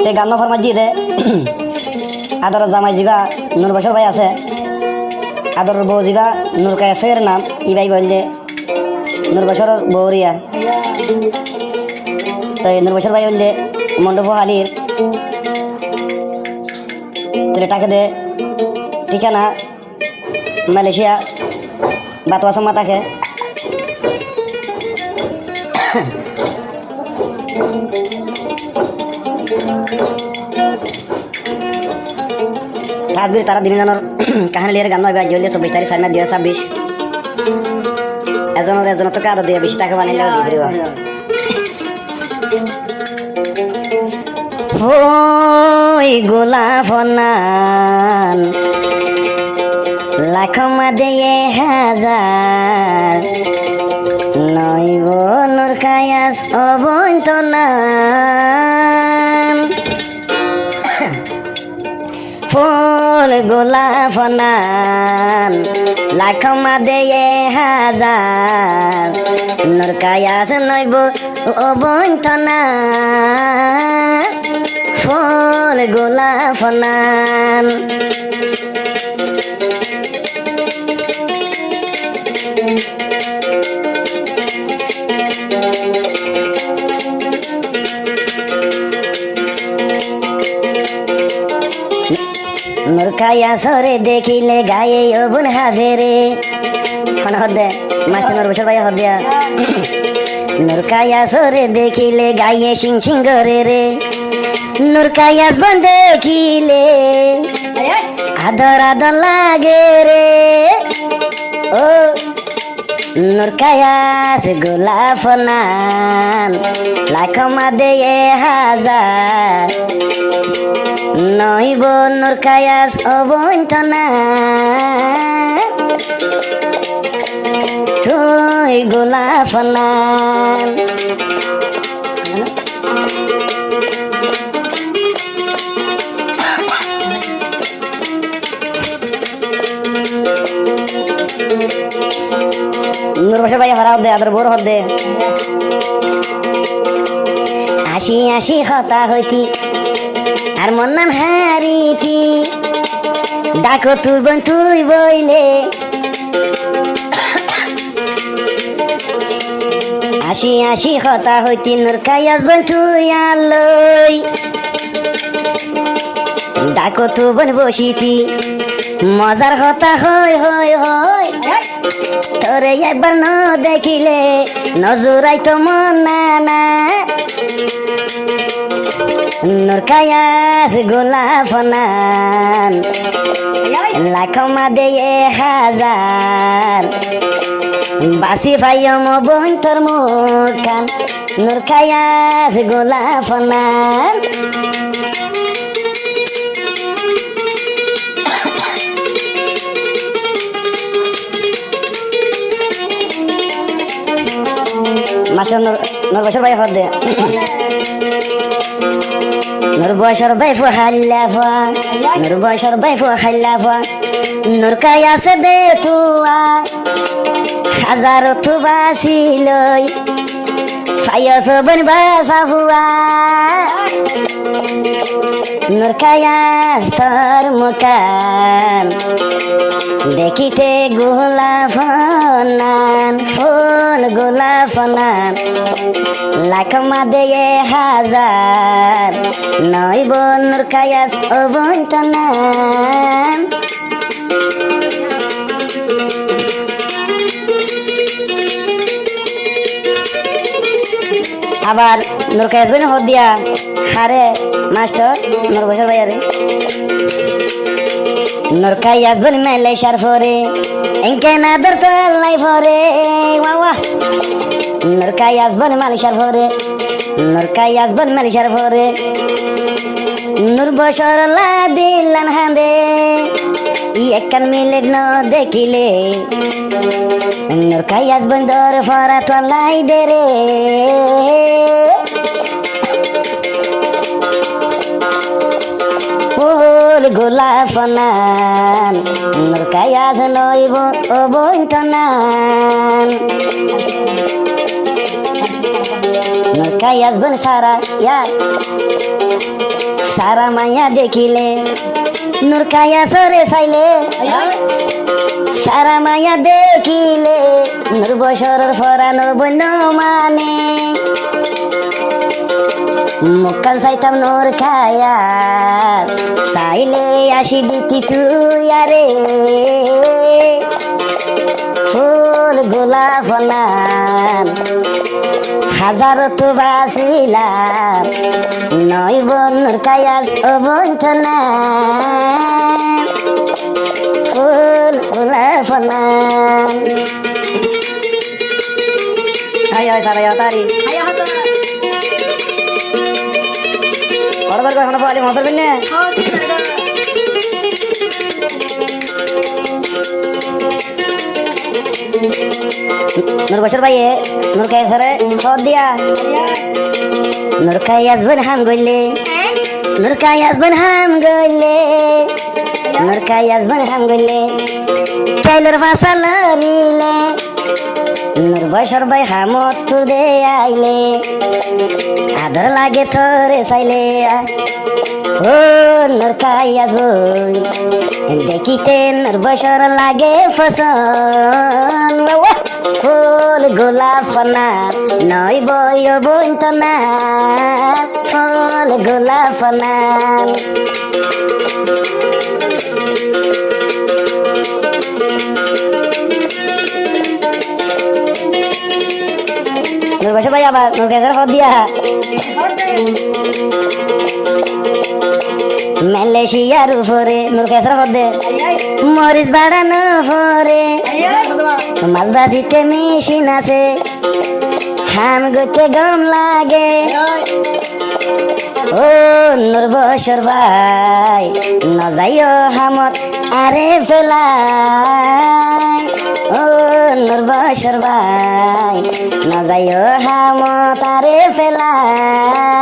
তে গান ফরমাত দিয়ে দে আদর জামাই জিবা নূর বছর ভাই আছে আদর বউ জিবা নূর কায়াসের নাম ই ভাই বললে নূর বছর বৌরিয়া তো নূর বছর ভাই বললে মণ্ডপ আলির তাহলে টাকা দে ঠিকানা মালয়েশিয়া বাতোয়া সম্মা থাকে রাজবীর তারা দিন জানোর কাহানি লিয়ার গান নয় জলদি 24 তারিখ 4 মে 2026 এজনের তো কারো দিয়ে 20 টাকা বানিয়ে দিয়ে দিব ওই গোলাপ নান লাখ মাদে হাজার নয় বনুর কায়াস অবন্তনান ফুল গোলাপ নান লাখ মাদে হাজার নূর কায়াস নয় অবন্তনান ফুল গোলাপ নান নূর কায়াসরে দেখিলে গায়ে অবুন হাভেরে হদে মাস্টার নূর বছর ভাই হদিয়া নূর কায়াসরে দেখিলে গায়ে সিং সিং করে রে নূর কায়াস বন দেখিলে আদর আদর লাগে রে ও নূর কায়াস গোলাপ নান লাখ মাদে হাজার নইব নূর কায়াস অবন্তনা তুই গোলাপ নান নূর বছর ভাই হারাও দে আদর বোর হদে আসি আসি হতা হইতি আর মন নাম হারিতি ডাকো তুই বোন তুই বইলে আসি আসি হতা হইতি নূর কায়াস বোন তুই আলই ডাকো তুই বোন বসিতি মজার হতা হই হই হই তোরে একবার ন দেখিলে নজরাই তো মন না নূর কায়াস গোলাপ নান লাখ মাদে হাজার বাসি ভাইম বোন তোর মুখান নূর কায়াস গোলাপ নান মাস্টার নূর বছর ভাই হদে নূর বছর ভাই হাল্লা ফা নূর বছর ভাই হাল্লা ফা নূর কায়াস দে তুয়া হাজারো তু বাসিলই ফায়াস বন বাসা হুয়া নূর কায়াস তোর মুকান দেখিতে গোলাপ নান ফুল গোলাপ নান লাখ মাদে হাজার নইব নূর কায়াস অবন্তনান আবার নূর কায়াস বনে হদিয়া হারে মাস্টার নূর বছর ভাই আরে নূর কায়াস বন মালয়েশিয়ার ফরে এনকে নাদর তো আল্লাহ ফরে ওয়া নূর কায়াস বন মালয়েশিয়ার ফরে নূর কায়াস বন মালয়েশিয়ার ফরে নূর বছর লা দিলান হাঁদে একখান মিলে ন দেখিলে নূর কায়াস বন দর ফরা তো আল্লাহ দে রে ফুল গোলাপ নান নূর কায়াস নইব অবন্তনান নূর কায়াস বন সারা সারা মাইয়া দেখিলে নুরকাইয়া সরে চাইলে সারা মাইয়া দেখিলে নূর বছরের ফরানো বন্য মানে মুখান চাইতাম নূর খায়া চাইলে আসি দিতি তুই আরে ফুল গোলাপ নাম হাজার তো বাসিলাম নয় বনুর কায়াস ও বইত না ফুল গোলাপ নাম আয় আয় সারা তারি বড় এখন পালি মশার বিনে নূর বছর ভাইয়ে নূর কায়া সরে খবর দিয়া নূর কায়া আসবেন হাম গইলে নূর কায়া আসবেন হাম গইলে নূর কায়া আসবেন হাম গইলে চাইলের ভাষা লড়িলে নূর বছর ভাই হামত তু দে আইলে আদর লাগে থরে চাইলে ও নূর কায়া আসবই দেখিতে নূর বছর লাগে ফসল ফুল গোলাপ না নয় বই বইত না ফুল গোলাপ না নূর বছর ভাই আবার নূর কায়া খবর দিয়া মালয়েশিয়ার উপরে নূর কায়া খবর দে মরিচ বাড়ানো পরে মাছ ভাজিতে মেশিন আছে হাম গইতে গম লাগে ও নূর বছর ভাই ন যাইও হামত আরে ফেলাই ও নূর বছর ভাই ন যাইও হামত আরে ফেলাই